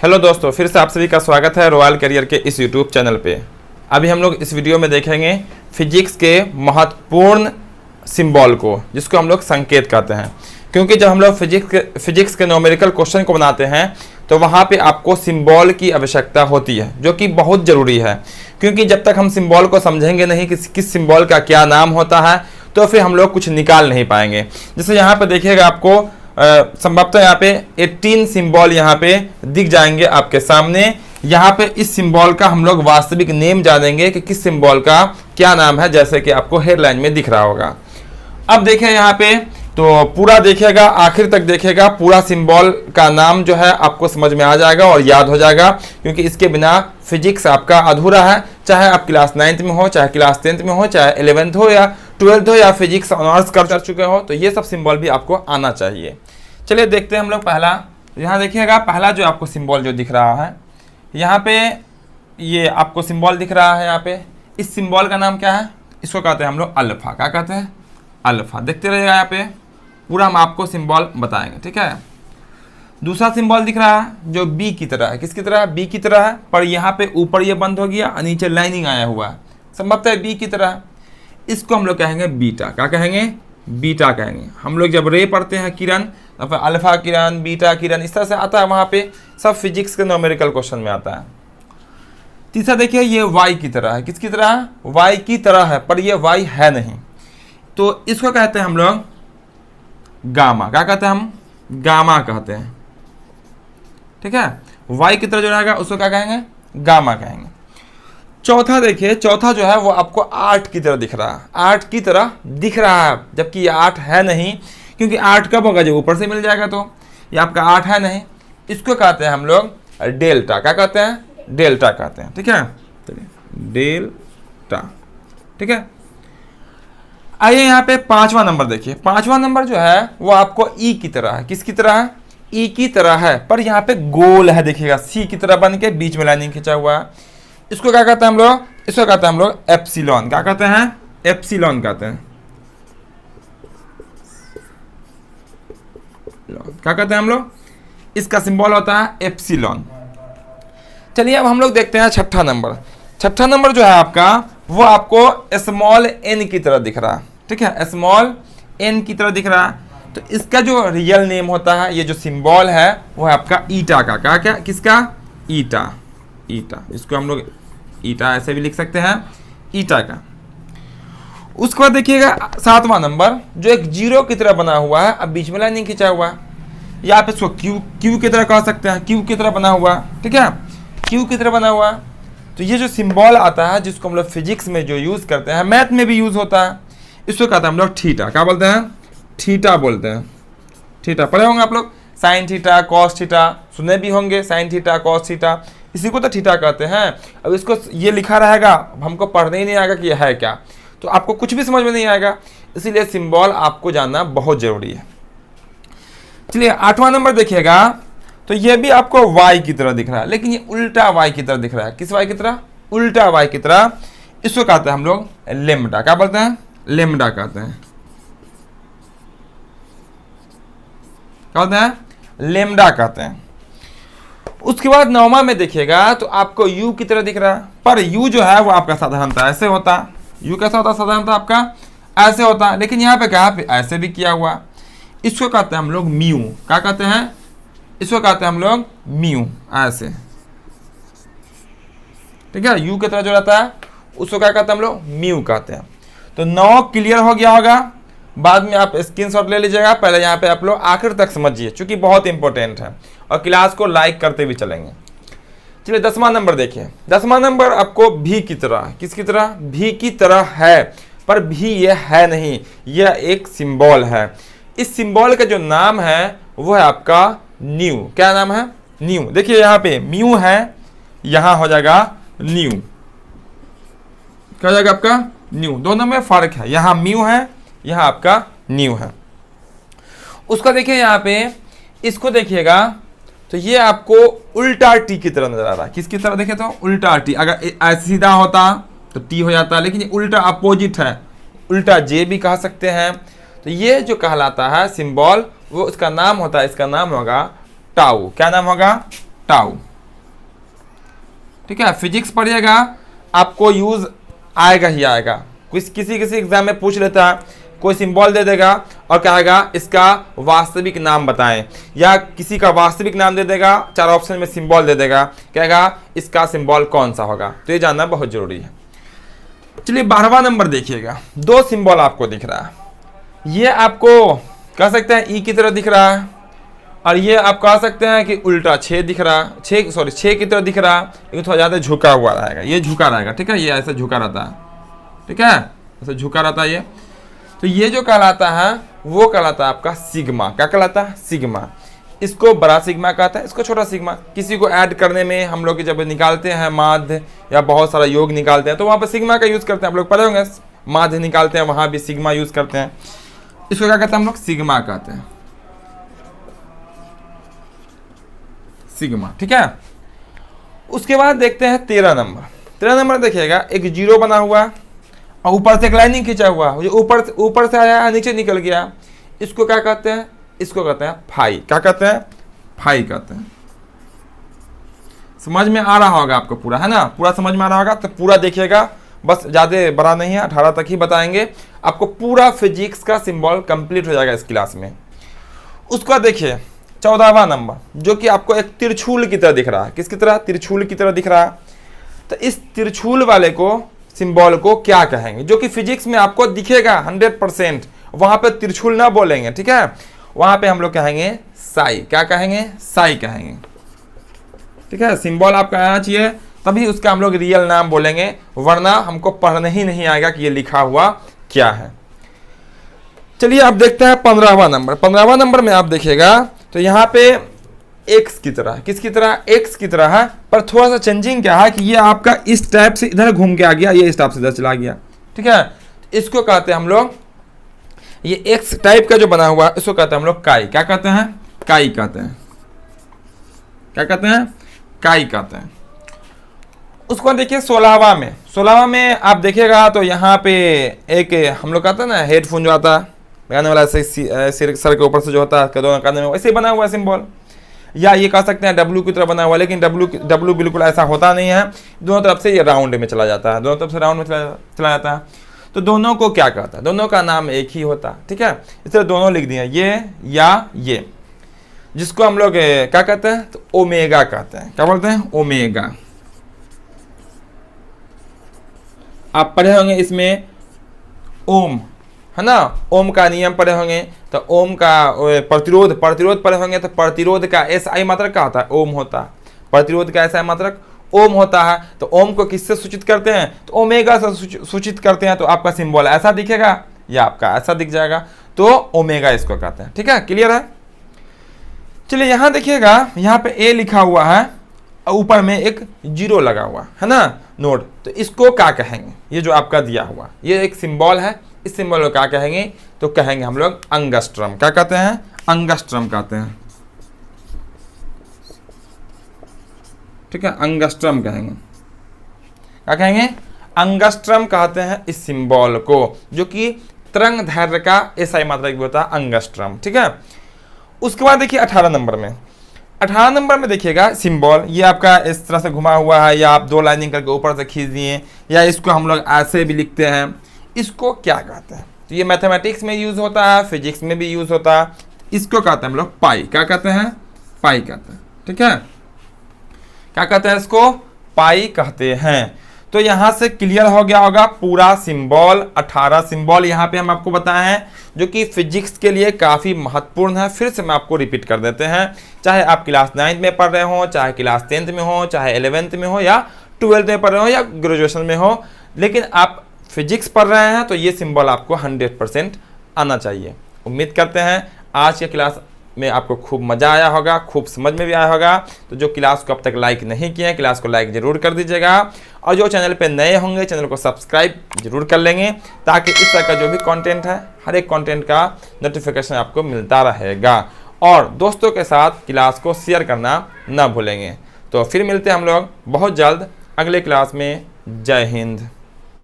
Hello दोस्तों, फिर से आप सभी का स्वागत है रॉयल करियर के इस यूट्यूब चैनल पे। अभी हम लोग इस वीडियो में देखेंगे फिजिक्स के महत्वपूर्ण सिंबल को, जिसको हम लोग संकेत कहते हैं। क्योंकि जब हम लोग फिजिक्स के न्यूमेरिकल क्वेश्चन को बनाते हैं तो वहाँ पे आपको सिंबल की आवश्यकता होती है, जो कि बहुत ज़रूरी है। क्योंकि जब तक हम सिंबल को समझेंगे नहीं कि किस सिंबल का क्या नाम होता है, तो फिर हम लोग कुछ निकाल नहीं पाएंगे। जैसे यहाँ पर देखिएगा, आपको संभवतः यहाँ पे 18 सिंबल यहाँ पे दिख जाएंगे आपके सामने। यहाँ पे इस सिंबल का हम लोग वास्तविक नेम जानेंगे कि किस सिंबल का क्या नाम है, जैसे कि आपको हेडलाइन में दिख रहा होगा। अब देखिए यहाँ पे, तो पूरा देखिएगा, आखिर तक देखिएगा, पूरा सिंबल का नाम जो है आपको समझ में आ जाएगा और याद हो जाएगा। क्योंकि इसके बिना फिजिक्स आपका अधूरा है। चाहे आप क्लास 9th में हो, चाहे क्लास 10th में हो, चाहे 11th हो या 12th हो, या फिजिक्स ऑनर्स कर चुके हो, तो ये सब सिंबल भी आपको आना चाहिए। चलिए देखते हैं हम लोग पहला। यहाँ देखिएगा, पहला जो आपको सिंबल जो दिख रहा है, यहाँ पे ये आपको सिंबल दिख रहा है। यहाँ पे इस सिंबल का नाम क्या है? इसको कहते हैं हम लोग अल्फा। क्या कहते हैं? अल्फा। देखते रहिएगा, यहाँ पे पूरा हम आपको सिंबल बताएंगे, ठीक है। दूसरा सिंबल दिख रहा है जो बी की तरह है। किसकी तरह? बी की तरह है, पर यहाँ पे ऊपर ये बंद हो गया और नीचे लाइनिंग आया हुआ है, संभवतः बी की तरह। इसको हम लोग कहेंगे बीटा। क्या कहेंगे? बीटा कहेंगे। हम लोग जब रे पढ़ते हैं किरण, तो फिर अल्फा किरण, बीटा किरण, इस तरह से आता है। वहाँ पे सब फिजिक्स के न्यूमेरिकल क्वेश्चन में आता है। तीसरा देखिए, ये वाई की तरह है। किसकी तरह है? वाई की तरह है, पर ये वाई है नहीं, तो इसको कहते हैं हम लोग गामा। क्या कहते हैं हम? गामा कहते हैं, ठीक है। वाई की तरह जो रहेगा उसको क्या कहेंगे? गामा कहेंगे। चौथा देखिए, चौथा जो है वो आपको 8 की तरह दिख रहा है। 8 की तरह दिख रहा है, जबकि ये 8 है नहीं। क्योंकि 8 कब होगा? जो ऊपर से मिल जाएगा, तो ये आपका 8 है नहीं। इसको कहते हैं हम लोग डेल्टा। क्या कहते हैं? डेल्टा कहते हैं, ठीक है। डेल्टा, ठीक है। आइए यहाँ पे 5वां नंबर देखिए। 5वां नंबर जो है वो आपको ई की तरह है। किसकी तरह है? ई की तरह है, पर यहाँ पे गोल है, देखिएगा, सी की तरह बन के बीच में लाइनिंग खिंचा हुआ है। इसको क्या कहते हैं हम लोग? इसको कहते हैं हम लोग एप्सिलॉन। क्या कहते हैं? एप्सिलॉन कहते हैं। क्या कहते हैं हम लोग? इसका सिंबल होता है एप्सिलॉन। चलिए अब हम लोग देखते हैं छठा नंबर। छठा नंबर जो है आपका, वो आपको स्मॉल एन की तरह दिख रहा है, ठीक है। स्मॉल एन की तरह दिख रहा है, तो इसका जो रियल नेम होता है, ये जो सिंबल है, वो है आपका ईटा का। क्या क्या? किसका? ईटा। ईटा, इसको हम लोग ईटा ऐसे भी लिख सकते हैं, ईटा का। उसके बाद देखिएगा 7वां नंबर, जो एक जीरो की तरह बना हुआ है, अब बीच में लाइनिंग खिंचा हुआ है। या आप इसको क्यू की तरह कह सकते हैं, क्यू की तरह बना हुआ, ठीक है, क्यू की तरह बना हुआ। तो ये जो सिंबल आता है, जिसको हम लोग फिजिक्स में जो यूज़ करते हैं, मैथ में भी यूज़ होता है, इसको कहते हैं हम लोग थीटा। क्या बोलते हैं? थीटा बोलते हैं। थीटा पढ़े होंगे आप लोग, साइन थीटा, कॉस थीटा, सुने भी होंगे, साइन थीटा, कॉस थीटा, इसी को तो थीटा कहते हैं। अब इसको ये लिखा रहेगा, हमको पढ़ने ही नहीं आएगा कि यह है क्या, तो आपको कुछ भी समझ में नहीं आएगा। इसीलिए सिंबल आपको जानना बहुत जरूरी है। चलिए 8वां नंबर देखिएगा, तो ये भी आपको वाई की तरह दिख रहा है, लेकिन ये उल्टा वाई की तरह दिख रहा है। किस वाई की तरह? उल्टा वाई की तरह। इसको कहते हैं हम लोग लेम्डा। क्या बोलते हैं? लेम्डा कहते हैं। क्या कहते हैं? लेम्डा कहते हैं। उसके बाद 9वां में देखिएगा, तो आपको यू की तरह दिख रहा है, पर यू जो है वो आपका साधारणतः ऐसे होता है। यू कैसा होता है? साधारणतः आपका ऐसे होता है, लेकिन यहाँ पे क्या पे ऐसे भी किया हुआ। इसको कहते हैं हम लोग म्यू। क्या कहते हैं? इसको कहते हैं हम लोग म्यू, ऐसे, ठीक है। यू की तरह जो रहता है उसको क्या कहते हैं हम लोग? म्यू कहते हैं। तो 9 क्लियर हो गया होगा। बाद में आप स्क्रीनशॉट ले लीजिएगा, पहले यहाँ पे आप लोग आखिर तक समझिए, क्योंकि बहुत इंपॉर्टेंट है, और क्लास को लाइक करते भी चलेंगे। चलिए 10वां नंबर देखिए। 10वां नंबर आपको भी की तरह। किसकी तरह? भी की तरह है, पर भी ये है नहीं, यह एक सिंबल है। इस सिंबल का जो नाम है वो है आपका न्यू। क्या नाम है? न्यू। देखिए यहाँ पे म्यू है, यहाँ हो जाएगा न्यू। क्या हो जाएगा आपका? न्यू। दोनों में फर्क है, यहाँ म्यू है, यहाँ आपका न्यू है। उसका देखिए यहाँ पे, इसको देखिएगा, तो ये आपको उल्टा टी की तरह नजर आ रहा है। किसकी तरह? देखे तो उल्टा टी। अगर ऐसे सीधा होता तो टी हो जाता, लेकिन ये उल्टा अपोजिट है, उल्टा जे भी कह सकते हैं। तो ये जो कहलाता है सिंबल, वो उसका नाम होता है, इसका नाम होगा टाउ। क्या नाम होगा? टाउ। ठीक है, फिजिक्स पढ़िएगा आपको यूज आएगा ही आएगा। किसी एग्जाम में पूछ लेता है, कोई सिंबल दे देगा और कहेगा इसका वास्तविक नाम बताएं, या किसी का वास्तविक नाम दे देगा, 4 ऑप्शन में सिंबल दे देगा, कहेगा इसका सिंबल कौन सा होगा। तो ये जानना बहुत जरूरी है। चलिए 12वां नंबर देखिएगा, 2 सिंबल आपको दिख रहा है। ये आपको कह सकते हैं ई की तरह दिख रहा है, और ये आप कह सकते हैं कि उल्टा 6 दिख रहा है, 6 की तरह दिख रहा है, लेकिन थोड़ा ज़्यादा झुका हुआ रहेगा, ये झुका रहेगा। ठीक है, ये ऐसा झुका रहता है, ठीक है, ऐसा झुका रहता है ये। तो ये जो कहलाता है वो कहलाता है आपका सिग्मा। क्या कहलाता है? सिग्मा। इसको बड़ा सिग्मा कहता है, इसको छोटा सिग्मा। किसी को ऐड करने में हम लोग जब निकालते हैं माध्य या बहुत सारा योग निकालते हैं तो वहाँ पर सिग्मा का यूज़ करते हैं। आप लोग पढ़े होंगे, माध्य निकालते हैं वहाँ भी सिग्मा यूज़ करते हैं। इसको क्या कहते हैं हम लोग? सिग्मा कहते हैं, सिग्मा। ठीक है, उसके बाद देखते हैं 13 नंबर। 13 नंबर देखिएगा, एक जीरो बना हुआ और ऊपर से एक लाइनिंग खींचा हुआ, जो ऊपर से आया नीचे निकल गया। इसको क्या कहते हैं? इसको कहते हैं फाई। क्या कहते हैं? फाई कहते हैं। समझ में आ रहा होगा आपको पूरा, है ना? पूरा समझ में आ रहा होगा तो पूरा देखिएगा, बस ज़्यादा बड़ा नहीं है, 18 तक ही बताएंगे। आपको पूरा फिजिक्स का सिंबल कंप्लीट हो जाएगा इस क्लास में। उसका देखिए 14वां नंबर, जो कि आपको एक तिरछूल की तरह दिख रहा है। किसकी तरह? तिरछूल की तरह दिख रहा है। तो इस तिरछूल वाले को सिंबल को क्या कहेंगे? जो कि फिजिक्स में आपको दिखेगा 100%। वहां पे तिरछूल ना बोलेंगे, ठीक है, वहां पे हम लोग कहेंगे साई। क्या कहेंगे? साई कहेंगे। ठीक है, सिंबल आपका आना चाहिए, तभी उसका हम लोग रियल नाम बोलेंगे, वरना हमको पढ़ने ही नहीं आएगा कि ये लिखा हुआ क्या है। चलिए आप देखते हैं 15वां नंबर। 15वां नंबर में आप देखिएगा तो यहाँ पे एक्स की तरह, किसकी तरह? एक्स की तरह है, पर थोड़ा सा चेंजिंग क्या है कि ये आपका इस टाइप से इधर घूम के आ गया, ये इस टाइप से इधर चला गया। ठीक है, इसको कहते हैं हम लोग, ये एक्स टाइप का जो बना हुआ है इसको कहते हैं हम लोग काई। क्या कहते हैं? काई कहते हैं। क्या कहते हैं? काई कहते हैं। उसको देखिए 16वां में आप देखिएगा तो यहाँ पे एक हम लोग कहते हैं ना हेडफोन जो आता है लगाने वाला, सिर सर के ऊपर से जो होता है दोनों कान में, वैसे बना हुआ है सिंबल। या ये कह सकते हैं डब्लू की तरह बना हुआ, लेकिन डब्लू बिल्कुल ऐसा होता नहीं है। दोनों तरफ से ये राउंड में चला जाता है, दोनों तरफ से राउंड में चला जाता है। तो दोनों को क्या कहता है? दोनों का नाम एक ही होता है। ठीक है, इस तरह दोनों लिख दिए, ये या ये, जिसको हम लोग क्या कहते हैं? तो ओमेगा कहते हैं। क्या बोलते हैं? ओमेगा। आप पढ़े होंगे इसमें ओम, है ना? ओम का नियम पढ़े होंगे, तो ओम का प्रतिरोध पढ़े होंगे, तो प्रतिरोध का SI मात्रक क्या होता है? ओम होता है। प्रतिरोध का SI मात्रक ओम होता है। तो ओम को किससे सूचित करते हैं? तो ओमेगा से सूचित करते हैं। तो आपका सिंबल ऐसा दिखेगा या आपका ऐसा दिख जाएगा, तो ओमेगा इसको कहते हैं। ठीक है, क्लियर है? चलिए यहाँ देखिएगा, यहाँ पे ए लिखा हुआ है, ऊपर में एक जीरो लगा हुआ है ना, नोड। तो इसको क्या कहेंगे? ये जो आपका दिया हुआ ये एक सिंबल है, इस सिंबल को क्या कहेंगे? तो कहेंगे हम लोग अंगस्ट्रम। क्या कहते हैं? अंगस्ट्रम कहते हैं। ठीक है, अंगस्ट्रम कहेंगे। क्या कहेंगे? अंगस्ट्रम कहते हैं इस सिंबल को, जो कि तरंग दैर्घ्य का SI मात्रक भी होता है, अंगस्ट्रम। ठीक है, उसके बाद देखिए 18 नंबर में। 18 नंबर में देखिएगा सिंबल ये आपका इस तरह से घुमा हुआ है, या आप 2 लाइनिंग करके ऊपर से खींच दिए, या इसको हम लोग ऐसे भी लिखते हैं। इसको क्या कहते हैं? तो ये मैथमेटिक्स में यूज होता है, फिजिक्स में भी यूज होता है। इसको कहते हैं हम लोग पाई। क्या कहते हैं? पाई कहते हैं। ठीक है, क्या कहते हैं? इसको पाई कहते हैं। तो यहाँ से क्लियर हो गया होगा पूरा सिंबल, 18 सिंबल यहाँ पे हम आपको बताए हैं, जो कि फिजिक्स के लिए काफ़ी महत्वपूर्ण है। फिर से मैं आपको रिपीट कर देते हैं, चाहे आप क्लास 9 में पढ़ रहे हो, चाहे क्लास 10th में हो, चाहे 11th में हो, या 12th में पढ़ रहे हो, या ग्रेजुएशन में हो, लेकिन आप फिजिक्स पढ़ रहे हैं तो ये सिंबल आपको 100% आना चाहिए। उम्मीद करते हैं आज के क्लास में आपको खूब मज़ा आया होगा, खूब समझ में भी आया होगा। तो जो क्लास को अब तक लाइक नहीं किए हैं, क्लास को लाइक ज़रूर कर दीजिएगा, और जो चैनल पे नए होंगे चैनल को सब्सक्राइब जरूर कर लेंगे, ताकि इस तरह का जो भी कंटेंट है, हर एक कंटेंट का नोटिफिकेशन आपको मिलता रहेगा। और दोस्तों के साथ क्लास को शेयर करना ना भूलेंगे। तो फिर मिलते हैं हम लोग बहुत जल्द अगले क्लास में। जय हिंद।